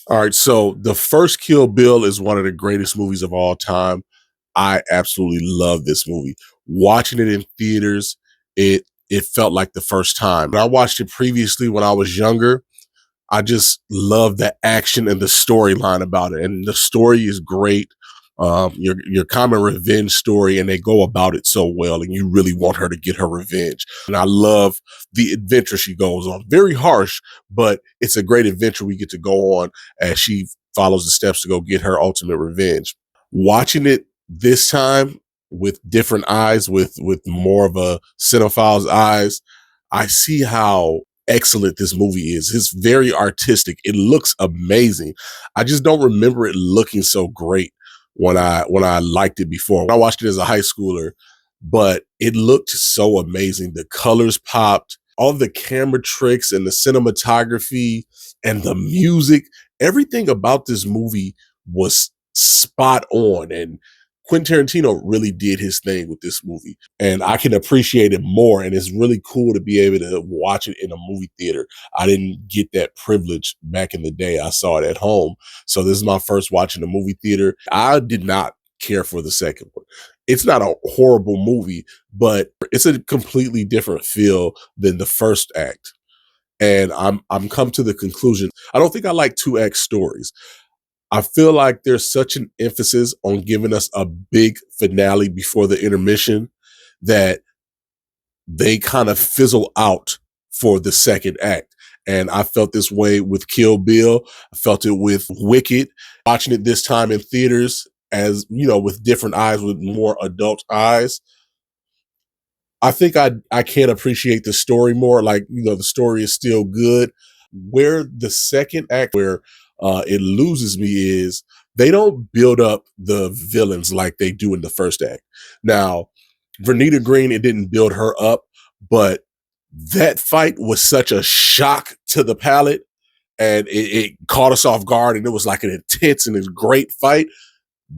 All right, so the first Kill Bill is one of the greatest movies of all time. I absolutely love this movie. Watching it in theaters, it felt like the first time. When I watched it previously when I was younger, I just love the action and the storyline about it. And the story is great. Your common revenge story, and they go about it so well, and you really want her to get her revenge. And I love the adventure she goes on. Very harsh, but it's a great adventure we get to go on as she follows the steps to go get her ultimate revenge. Watching it this time with different eyes, with more of a cinephile's eyes, I see how excellent this movie is. It's very artistic. It looks amazing. I just don't remember it looking so great when I liked it before. I watched it as a high schooler, but it looked so amazing. The colors popped, all the camera tricks and the cinematography and the music, everything about this movie was spot on. And Quentin Tarantino really did his thing with this movie, and I can appreciate it more. And it's really cool to be able to watch it in a movie theater. I didn't get that privilege back in the day. I saw it at home. So this is my first watching a movie theater. I did not care for the second one. It's not a horrible movie, but it's a completely different feel than the first act. And I'm come to the conclusion. I don't think I like two act stories. I feel like there's such an emphasis on giving us a big finale before the intermission that they kind of fizzle out for the second act. And I felt this way with Kill Bill. I felt it with Wicked. Watching it this time in theaters, as you know, with different eyes, with more adult eyes, I think I can appreciate the story more. Like, the story is still good. Where the second act, where it loses me, is they don't build up the villains like they do in the first act. Now, Vernita Green, it didn't build her up, but that fight was such a shock to the palate, and it caught us off guard, and it was like an intense and a great fight.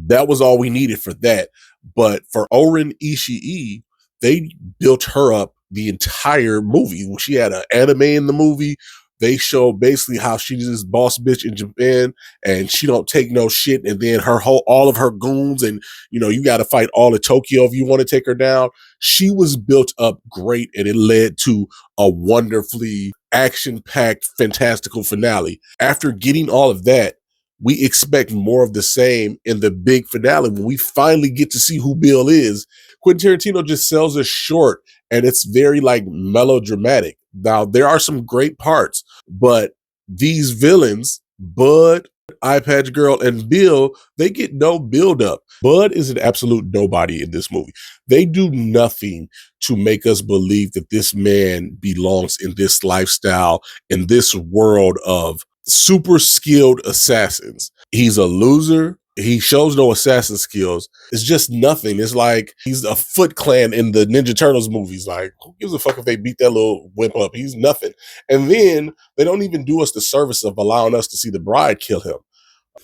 That was all we needed for that. But for Oren Ishii, they built her up the entire movie. She had an anime in the movie. They show basically how she's this boss bitch in Japan, and she don't take no shit. And then all of her goons, and you got to fight all of Tokyo if you want to take her down. She was built up great, and it led to a wonderfully action-packed, fantastical finale. After getting all of that, we expect more of the same in the big finale when we finally get to see who Bill is. Quentin Tarantino just sells us short, and it's very like melodramatic. Now, there are some great parts, but these villains, Bud, Eye Patch Girl, and Bill, they get no build up. Bud is an absolute nobody in this movie. They do nothing to make us believe that this man belongs in this lifestyle, in this world of super skilled assassins. He's a loser. He shows no assassin skills. It's just nothing. It's like he's a Foot Clan in the Ninja Turtles movies. Like, who gives a fuck if they beat that little wimp up? He's nothing. And then they don't even do us the service of allowing us to see the bride kill him.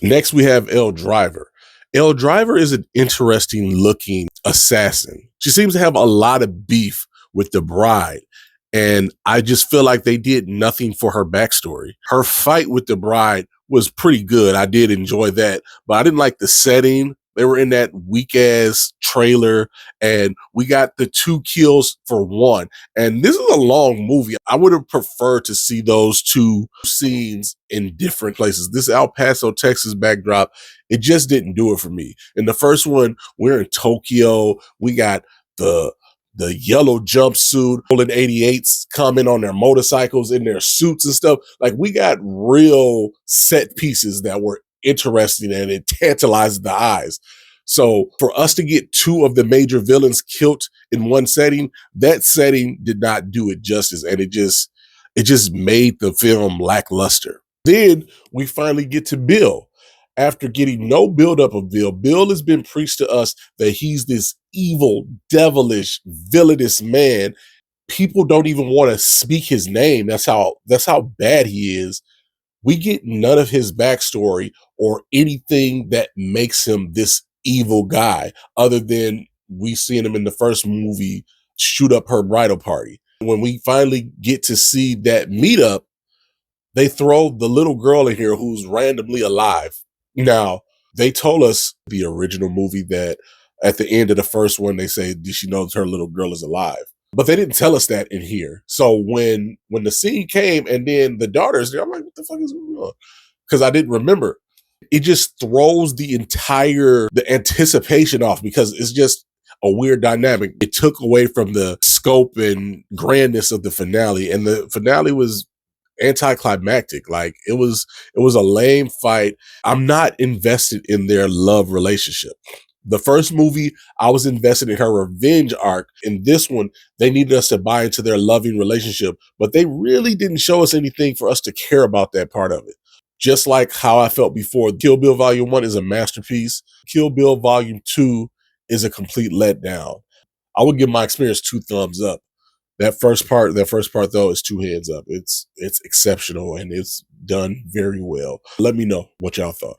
Next, we have Elle Driver. Elle Driver is an interesting looking assassin. She seems to have a lot of beef with the bride. And I just feel like they did nothing for her backstory. Her fight with the bride was pretty good. I did enjoy that, but I didn't like the setting. They were in that weak ass trailer, and we got the two kills for one. And this is a long movie. I would have preferred to see those two scenes in different places. This El Paso, Texas backdrop, it just didn't do it for me. In the first one, we're in Tokyo. We got the yellow jumpsuit, rolling 88s coming on their motorcycles in their suits and stuff. Like, we got real set pieces that were interesting, and it tantalized the eyes. So for us to get two of the major villains killed in one setting, that setting did not do it justice. And it just made the film lackluster. Then we finally get to Bill. After getting no buildup of Bill, Bill has been preached to us that he's this evil, devilish, villainous man. People don't even want to speak his name. That's how bad he is. We get none of his backstory or anything that makes him this evil guy, other than we seen him in the first movie shoot up her bridal party. When we finally get to see that meetup, They throw the little girl in here who's randomly alive. Now, they told us the original movie that at the end of the first one, they say, did she know that her little girl is alive? But they didn't tell us that in here. So when the scene came and then the daughter's there, I'm like, what the fuck is going on? Because I didn't remember. It just throws the anticipation off because it's just a weird dynamic. It took away from the scope and grandness of the finale, and the finale was anticlimactic. Like it was a lame fight. I'm not invested in their love relationship. The first movie, I was invested in her revenge arc. In this one, they needed us to buy into their loving relationship, but they really didn't show us anything for us to care about that part of it. Just like how I felt before, Kill Bill Volume 1 is a masterpiece. Kill Bill Volume 2 is a complete letdown. I would give my experience 2 thumbs up. That first part though is 2 hands up. It's exceptional and it's done very well. Let me know what y'all thought.